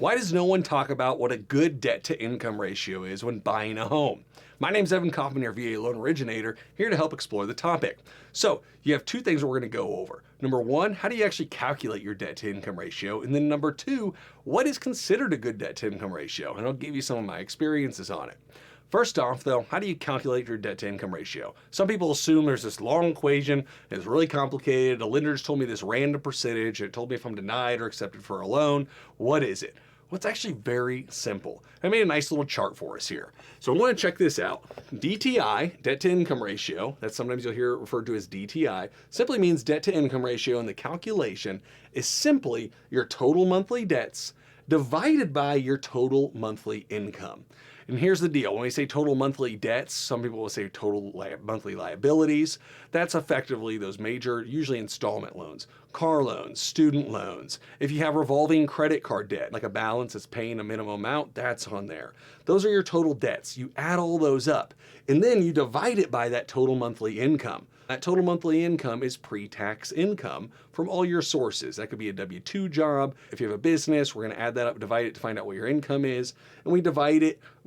Why does no one talk about what a good debt to income ratio is when buying a home? My name's Evan Kaufman, your VA loan originator, here to help explore the topic. So you have two things we're going to go over. Number one, how do you actually calculate your debt to income ratio? And then number two, what is considered a good debt to income ratio? And I'll give you some of my experiences on it. First off, though, how do you calculate your debt to income ratio? Some people assume there's this long equation, it's really complicated. A lender just told me this random percentage. It told me if I'm denied or accepted for a loan. What is it? Well, it's actually very simple. I made a nice little chart for us here. So I want to check this out. DTI, debt to income ratio, that sometimes you'll hear it referred to as DTI, simply means debt to income ratio, and the calculation is simply your total monthly debts divided by your total monthly income. And here's the deal. When we say total monthly debts, some people will say total monthly liabilities. That's effectively those major, usually installment loans, car loans, student loans. If you have revolving credit card debt, like a balance that's paying a minimum amount, that's on there. Those are your total debts. You add all those up, and then you divide it by that total monthly income. That total monthly income is pre-tax income from all your sources. That could be a W-2 job. If you have a business, we're going to add that up, divide it to find out what your income is. And we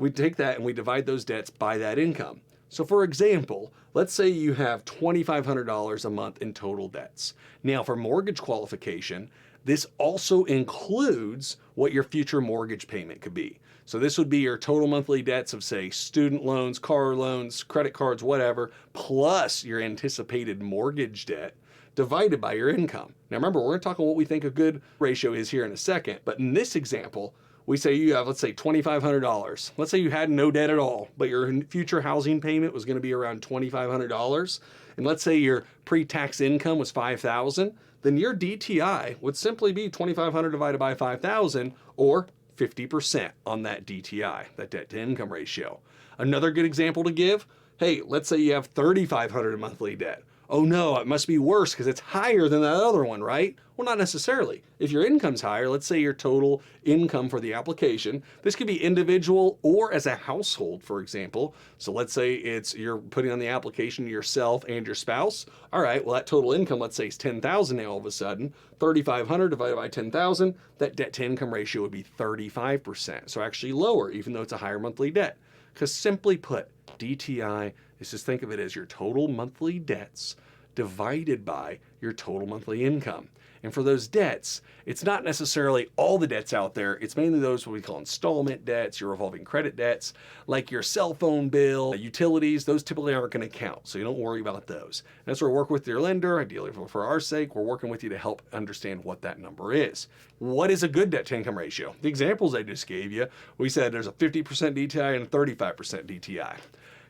take that and we divide those debts by that income. So for example, let's say you have $2,500 a month in total debts. Now for mortgage qualification, this also includes what your future mortgage payment could be. So this would be your total monthly debts of, say, student loans, car loans, credit cards, whatever, plus your anticipated mortgage debt divided by your income. Now remember, we're going to talk about what we think a good ratio is here in a second, but in this example, we say you have, let's say, $2,500. Let's say you had no debt at all, but your future housing payment was going to be around $2,500. And let's say your pre-tax income was $5,000, then your DTI would simply be $2,500 divided by 5,000, or 50% on that DTI, that debt to income ratio. Another good example to give, hey, let's say you have $3,500 in monthly debt. Oh no, it must be worse because it's higher than that other one, right? Well, not necessarily. If your income's higher, let's say your total income for the application, this could be individual or as a household, for example. So let's say you're putting on the application yourself and your spouse. All right, well, that total income, let's say, is $10,000 now all of a sudden. $3,500 divided by 10,000, that debt to income ratio would be 35%. So actually lower, even though it's a higher monthly debt. Because simply put, DTI is, just think of it as your total monthly debts divided by your total monthly income. And for those debts, it's not necessarily all the debts out there. It's mainly those what we call installment debts, your revolving credit debts, like your cell phone bill, utilities. Those typically aren't going to count, so you don't worry about those. And that's where we work with your lender. Ideally, for our sake, we're working with you to help understand what that number is. What is a good debt to income ratio? The examples I just gave you, we said there's a 50% DTI and a 35% DTI.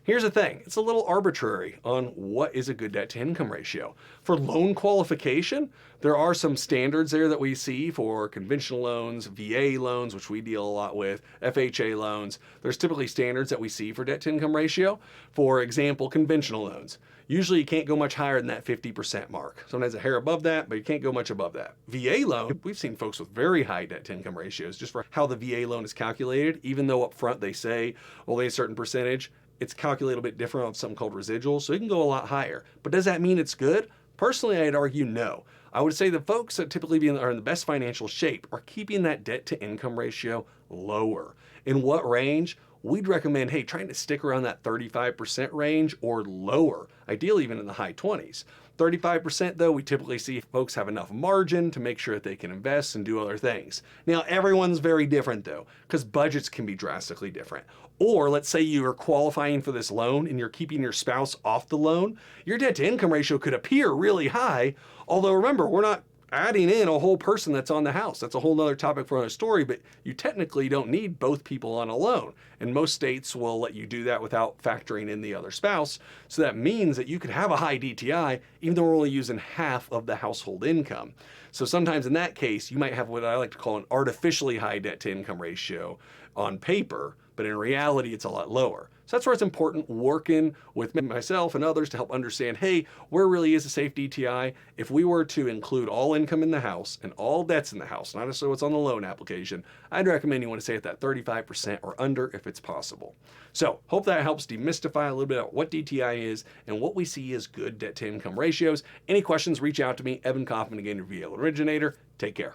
Here's the thing, it's a little arbitrary on what is a good debt to income ratio. For loan qualification, there are some standards there that we see for conventional loans, VA loans, which we deal a lot with, FHA loans. There's typically standards that we see for debt to income ratio. For example, conventional loans. Usually you can't go much higher than that 50% mark. Sometimes a hair above that, but you can't go much above that. VA loan, we've seen folks with very high debt to income ratios just for how the VA loan is calculated, even though up front they say only a certain percentage. It's calculated a bit different on something called residuals, so it can go a lot higher. But does that mean it's good? Personally, I'd argue no. I would say the folks that typically are in the best financial shape are keeping that debt to income ratio lower. In what range? We'd recommend, hey, trying to stick around that 35% range or lower, ideally even in the high 20s. 35% though, we typically see folks have enough margin to make sure that they can invest and do other things. Now, everyone's very different though, because budgets can be drastically different. Or let's say you are qualifying for this loan and you're keeping your spouse off the loan, your debt to income ratio could appear really high, although remember, we're not adding in a whole person that's on the house. That's a whole nother topic for another story, but you technically don't need both people on a loan. And most states will let you do that without factoring in the other spouse. So that means that you could have a high DTI, even though we're only using half of the household income. So sometimes in that case, you might have what I like to call an artificially high debt to income ratio on paper, but in reality, it's a lot lower. So that's where it's important working with myself and others to help understand, hey, where really is a safe DTI? If we were to include all income in the house and all debts in the house, not necessarily what's on the loan application, I'd recommend you want to stay at that 35% or under if it's possible. So hope that helps demystify a little bit about what DTI is and what we see as good debt to income ratios. Any questions, reach out to me, Evan Kaufman, again, your VA loan originator. Take care.